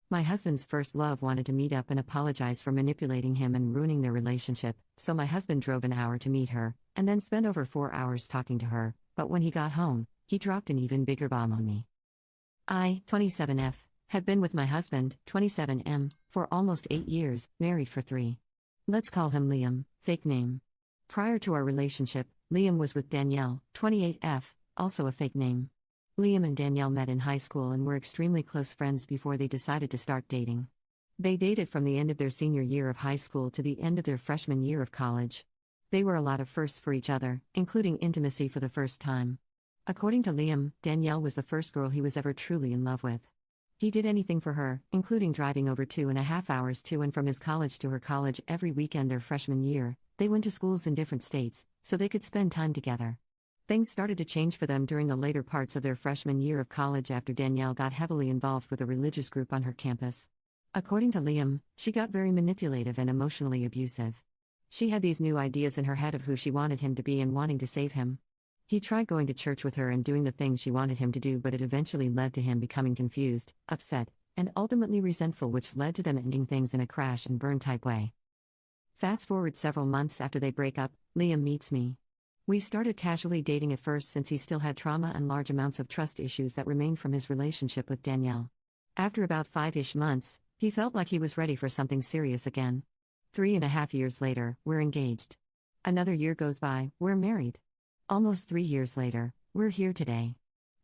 My husband's first love wanted to meet up and apologize for manipulating him and ruining their relationship, so my husband drove an hour to meet her, and then spent over 4 hours talking to her, but when he got home, he dropped an even bigger bomb on me. I, 27F, have been with my husband, 27M, for almost 8 years, married for 3. Let's call him Liam, fake name. Prior to our relationship, Liam was with Danielle, 28F, also a fake name. Liam and Danielle met in high school and were extremely close friends before they decided to start dating. They dated from the end of their senior year of high school to the end of their freshman year of college. They were a lot of firsts for each other, including intimacy for the first time. According to Liam, Danielle was the first girl he was ever truly in love with. He did anything for her, including driving over 2.5 hours to and from his college to her college every weekend their freshman year. They went to schools in different states, so they could spend time together. Things started to change for them during the later parts of their freshman year of college after Danielle got heavily involved with a religious group on her campus. According to Liam, she got very manipulative and emotionally abusive. She had these new ideas in her head of who she wanted him to be and wanting to save him. He tried going to church with her and doing the things she wanted him to do, but it eventually led to him becoming confused, upset, and ultimately resentful, which led to them ending things in a crash and burn type way. Fast forward several months after they break up, Liam meets me. We started casually dating at first since he still had trauma and large amounts of trust issues that remained from his relationship with Danielle. After about 5-ish months, he felt like he was ready for something serious again. 3.5 years later, we're engaged. Another year goes by, we're married. Almost 3 years later, we're here today.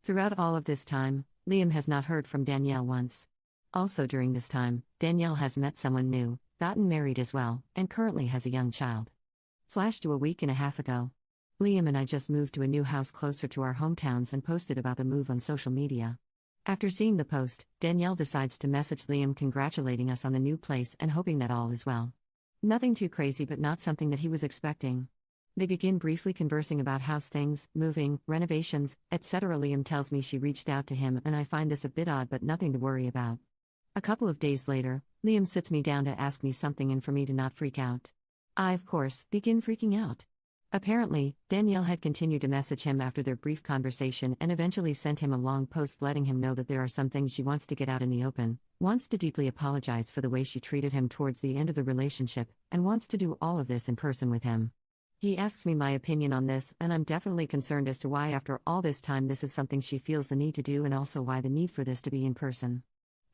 Throughout all of this time, Liam has not heard from Danielle once. Also during this time, Danielle has met someone new, gotten married as well, and currently has a young child. Flash to a week and a half ago. Liam and I just moved to a new house closer to our hometowns and posted about the move on social media. After seeing the post, Danielle decides to message Liam congratulating us on the new place and hoping that all is well. Nothing too crazy, but not something that he was expecting. They begin briefly conversing about house things, moving, renovations, etc. Liam tells me she reached out to him, and I find this a bit odd but nothing to worry about. A couple of days later, Liam sits me down to ask me something and for me to not freak out. I, of course, begin freaking out. Apparently, Danielle had continued to message him after their brief conversation and eventually sent him a long post letting him know that there are some things she wants to get out in the open, wants to deeply apologize for the way she treated him towards the end of the relationship, and wants to do all of this in person with him. He asks me my opinion on this, and I'm definitely concerned as to why after all this time this is something she feels the need to do, and also why the need for this to be in person.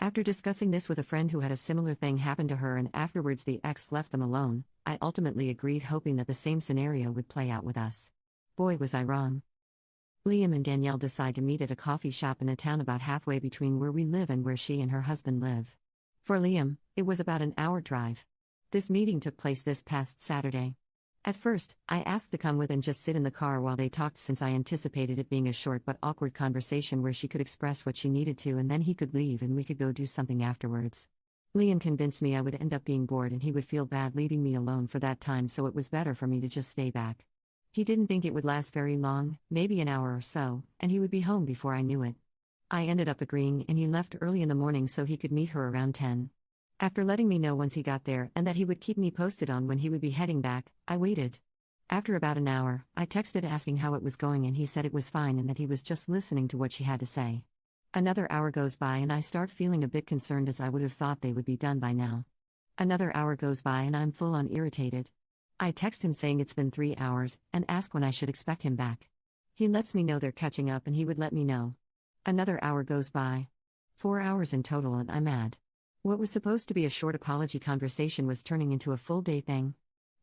After discussing this with a friend who had a similar thing happen to her and afterwards the ex left them alone, I ultimately agreed, hoping that the same scenario would play out with us. Boy, was I wrong. Liam and Danielle decide to meet at a coffee shop in a town about halfway between where we live and where she and her husband live. For Liam, it was about an hour drive. This meeting took place this past Saturday. At first, I asked to come with and just sit in the car while they talked, since I anticipated it being a short but awkward conversation where she could express what she needed to and then he could leave and we could go do something afterwards. Liam convinced me I would end up being bored and he would feel bad leaving me alone for that time, so it was better for me to just stay back. He didn't think it would last very long, maybe an hour or so, and he would be home before I knew it. I ended up agreeing and he left early in the morning so he could meet her around 10. After letting me know once he got there and that he would keep me posted on when he would be heading back, I waited. After about an hour, I texted asking how it was going and he said it was fine and that he was just listening to what she had to say. Another hour goes by and I start feeling a bit concerned, as I would have thought they would be done by now. Another hour goes by and I'm full on irritated. I text him saying it's been 3 hours and ask when I should expect him back. He lets me know they're catching up and he would let me know. Another hour goes by. 4 hours in total and I'm mad. What was supposed to be a short apology conversation was turning into a full day thing.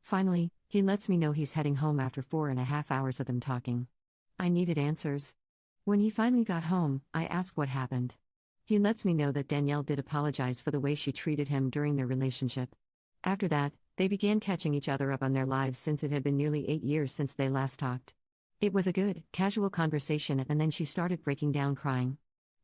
Finally, he lets me know he's heading home after 4.5 hours of them talking. I needed answers. When he finally got home, I asked what happened. He lets me know that Danielle did apologize for the way she treated him during their relationship. After that, they began catching each other up on their lives since it had been nearly 8 years since they last talked. It was a good, casual conversation and then she started breaking down crying.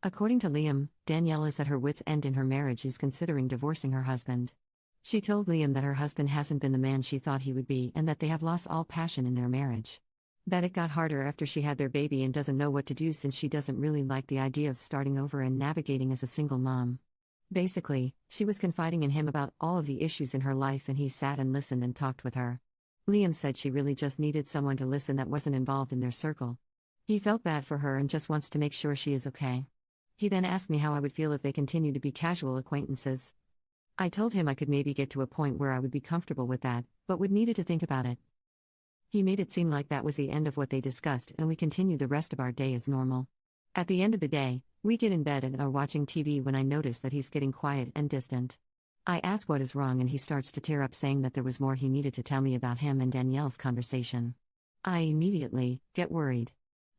According to Liam, Danielle is at her wit's end in her marriage, is considering divorcing her husband. She told Liam that her husband hasn't been the man she thought he would be and that they have lost all passion in their marriage. That it got harder after she had their baby and doesn't know what to do since she doesn't really like the idea of starting over and navigating as a single mom. Basically, she was confiding in him about all of the issues in her life and he sat and listened and talked with her. Liam said she really just needed someone to listen that wasn't involved in their circle. He felt bad for her and just wants to make sure she is okay. He then asked me how I would feel if they continued to be casual acquaintances. I told him I could maybe get to a point where I would be comfortable with that, but would needed to think about it. He made it seem like that was the end of what they discussed, and we continued the rest of our day as normal. At the end of the day, we get in bed and are watching TV when I notice that he's getting quiet and distant. I ask what is wrong and he starts to tear up, saying that there was more he needed to tell me about him and Danielle's conversation. I immediately get worried.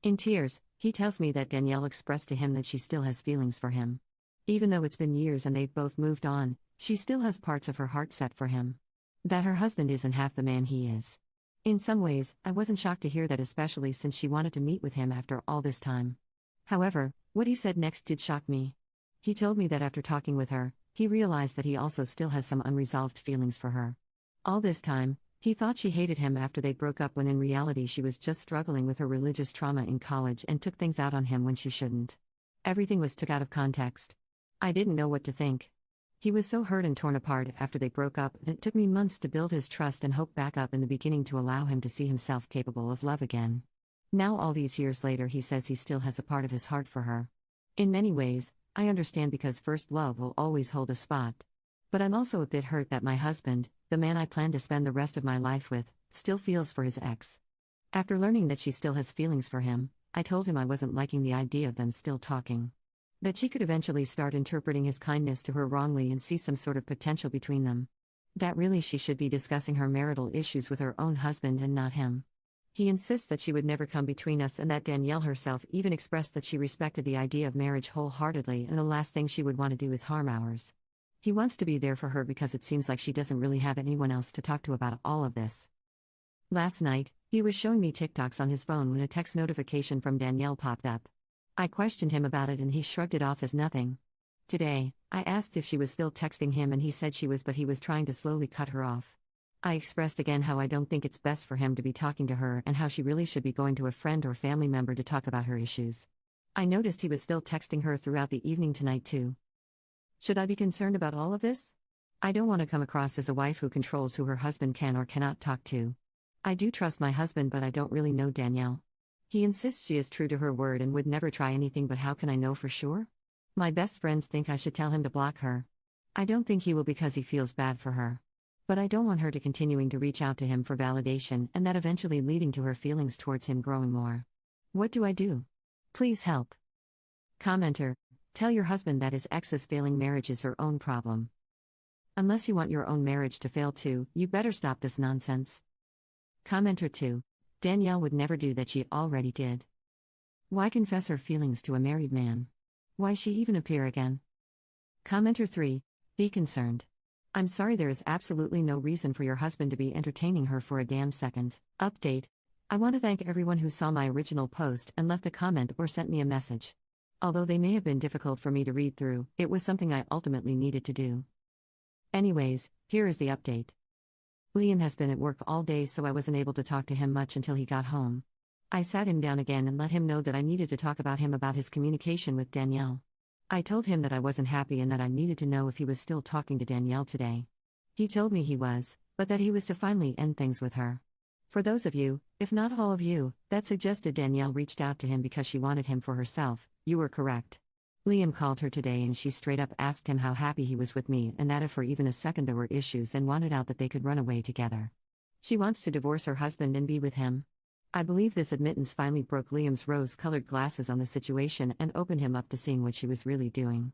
In tears, he tells me that Danielle expressed to him that she still has feelings for him. Even though it's been years and they've both moved on, she still has parts of her heart set for him. That her husband isn't half the man he is. In some ways, I wasn't shocked to hear that, especially since she wanted to meet with him after all this time. However, what he said next did shock me. He told me that after talking with her, he realized that he also still has some unresolved feelings for her. All this time, he thought she hated him after they broke up, when in reality she was just struggling with her religious trauma in college and took things out on him when she shouldn't. Everything was took out of context. I didn't know what to think. He was so hurt and torn apart after they broke up, and it took me months to build his trust and hope back up in the beginning to allow him to see himself capable of love again. Now all these years later, he says he still has a part of his heart for her. In many ways, I understand, because first love will always hold a spot. But I'm also a bit hurt that my husband, the man I plan to spend the rest of my life with, still feels for his ex. After learning that she still has feelings for him, I told him I wasn't liking the idea of them still talking. That she could eventually start interpreting his kindness to her wrongly and see some sort of potential between them. That really she should be discussing her marital issues with her own husband and not him. He insists that she would never come between us, and that Danielle herself even expressed that she respected the idea of marriage wholeheartedly, and the last thing she would want to do is harm ours. He wants to be there for her because it seems like she doesn't really have anyone else to talk to about all of this. Last night, he was showing me TikToks on his phone when a text notification from Danielle popped up. I questioned him about it and he shrugged it off as nothing. Today, I asked if she was still texting him and he said she was, but he was trying to slowly cut her off. I expressed again how I don't think it's best for him to be talking to her and how she really should be going to a friend or family member to talk about her issues. I noticed he was still texting her throughout the evening tonight too. Should I be concerned about all of this? I don't want to come across as a wife who controls who her husband can or cannot talk to. I do trust my husband, but I don't really know Danielle. He insists she is true to her word and would never try anything, but how can I know for sure? My best friends think I should tell him to block her. I don't think he will, because he feels bad for her. But I don't want her to continuing to reach out to him for validation, and that eventually leading to her feelings towards him growing more. What do I do? Please help. Commenter: tell your husband that his ex's failing marriage is her own problem. Unless you want your own marriage to fail too, you better stop this nonsense. Commenter 2: Danielle would never do that, she already did. Why confess her feelings to a married man? Why she even appear again? Commenter 3: be concerned. I'm sorry, there is absolutely no reason for your husband to be entertaining her for a damn second. Update: I want to thank everyone who saw my original post and left a comment or sent me a message. Although they may have been difficult for me to read through, it was something I ultimately needed to do. Anyways, here is the update. Liam has been at work all day, so I wasn't able to talk to him much until he got home. I sat him down again and let him know that I needed to talk about his communication with Danielle. I told him that I wasn't happy and that I needed to know if he was still talking to Danielle today. He told me he was, but that he was to finally end things with her. For those of you, if not all of you, that suggested Danielle reached out to him because she wanted him for herself, you were correct. Liam called her today and she straight up asked him how happy he was with me, and that if for even a second there were issues, and wanted out that they could run away together. She wants to divorce her husband and be with him. I believe this admittance finally broke Liam's rose-colored glasses on the situation and opened him up to seeing what she was really doing.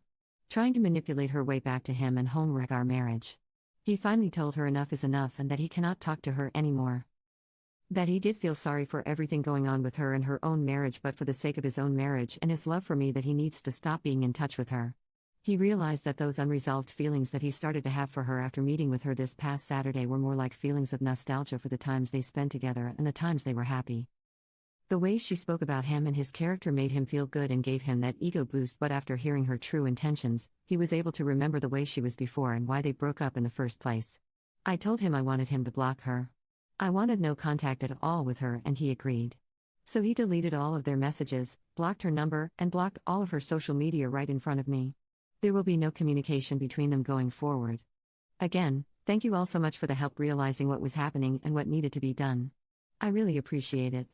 Trying to manipulate her way back to him and home-wreck our marriage. He finally told her enough is enough and that he cannot talk to her anymore. That he did feel sorry for everything going on with her and her own marriage, but for the sake of his own marriage and his love for me, that he needs to stop being in touch with her. He realized that those unresolved feelings that he started to have for her after meeting with her this past Saturday were more like feelings of nostalgia for the times they spent together and the times they were happy. The way she spoke about him and his character made him feel good and gave him that ego boost, but after hearing her true intentions, he was able to remember the way she was before and why they broke up in the first place. I told him I wanted him to block her. I wanted no contact at all with her, and he agreed. So he deleted all of their messages, blocked her number, and blocked all of her social media right in front of me. There will be no communication between them going forward. Again, thank you all so much for the help realizing what was happening and what needed to be done. I really appreciate it.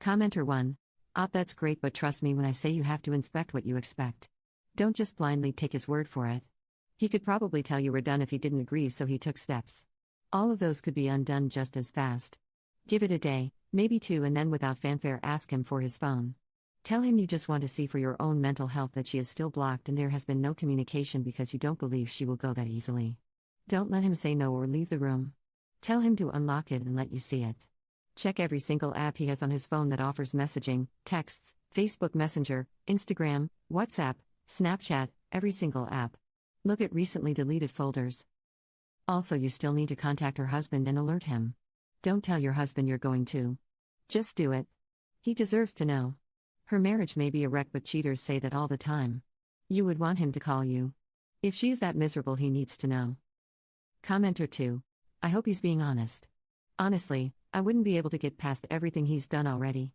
Commenter 1: That's great, but trust me when I say you have to inspect what you expect. Don't just blindly take his word for it. He could probably tell you were done if he didn't agree, so he took steps. All of those could be undone just as fast. Give it a day, maybe two, and then without fanfare ask him for his phone. Tell him you just want to see for your own mental health that she is still blocked and there has been no communication because you don't believe she will go that easily. Don't let him say no or leave the room. Tell him to unlock it and let you see it. Check every single app he has on his phone that offers messaging, texts, Facebook Messenger, Instagram, WhatsApp, Snapchat, every single app. Look at recently deleted folders. Also, you still need to contact her husband and alert him. Don't tell your husband you're going to. Just do it. He deserves to know. Her marriage may be a wreck, but cheaters say that all the time. You would want him to call you. If she's that miserable, he needs to know. Commenter 2. I hope he's being honest. Honestly, I wouldn't be able to get past everything he's done already.